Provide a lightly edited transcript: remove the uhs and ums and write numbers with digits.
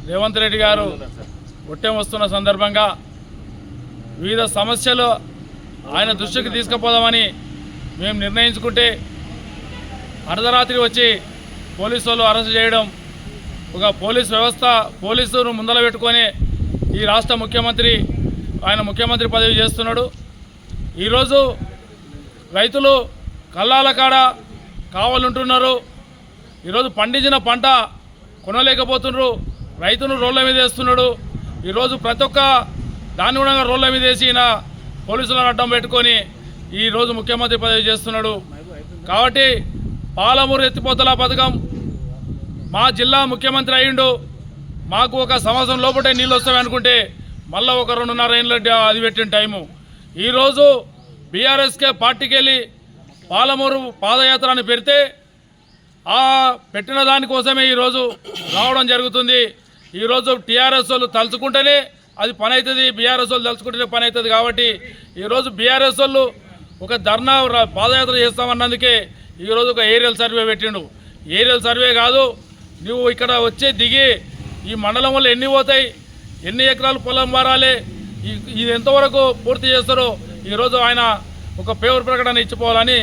రేవంత్ రెడ్డి గారు ఒట్టెం వస్తున్న సందర్భంగా వివిధ సమస్యలు ఆయన దృష్టికి తీసుకుపోదామని మేము నిర్ణయించుకుంటే అర్ధరాత్రి వచ్చి పోలీసు వాళ్ళు అరెస్ట్ చేయడం, ఒక పోలీస్ వ్యవస్థ పోలీసును ముందల పెట్టుకొని ఈ రాష్ట్ర ముఖ్యమంత్రి ఆయన ముఖ్యమంత్రి పదవి చేస్తున్నాడు. ఈరోజు రైతులు కల్లాల కాడ కావాలంటున్నారు. ఈరోజు పండించిన పంట కొనలేకపోతున్నారు. రైతును రోడ్ల మీద వేస్తున్నాడు. ఈరోజు ప్రతి ఒక్క దాన్ని కూడా రోడ్ల మీద వేసి పోలీసులను అడ్డం పెట్టుకొని ఈరోజు ముఖ్యమంత్రి పదవి చేస్తున్నాడు. కాబట్టి పాలమూరు ఎత్తిపోతల పథకం మా జిల్లా ముఖ్యమంత్రి అయ్యిండు, మాకు ఒక సంవత్సరం లోపటే నీళ్ళు వస్తాయి అనుకుంటే మళ్ళీ ఒక 2.5 ఏళ్ళ అది పెట్టిన టైము. ఈరోజు బీఆర్ఎస్కే పార్టీకి వెళ్ళి పాలమూరు పాదయాత్ర అని పెడితే ఆ పెట్టిన దానికోసమే ఈరోజు రావడం జరుగుతుంది. ఈరోజు టీఆర్ఎస్ వాళ్ళు తలుచుకుంటేనే అది పని అవుతుంది, బీఆర్ఎస్ వాళ్ళు తలుచుకుంటేనే పని అవుతుంది. కాబట్టి ఈరోజు బీఆర్ఎస్ వాళ్ళు ఒక ధర్నా పాదయాత్ర చేస్తామన్నందుకే ఈరోజు ఒక ఏరియల్ సర్వే పెట్టిండు. ఏరియల్ సర్వే కాదు, నువ్వు ఇక్కడ వచ్చి దిగి ఈ మండలం వల్ల ఎన్ని పోతాయి, ఎన్ని ఎకరాలు పొలం మారాలి, ఇది ఎంతవరకు పూర్తి చేస్తారో ఈరోజు ఆయన ఒక పేపర్ ప్రకటన ఇచ్చిపోవాలని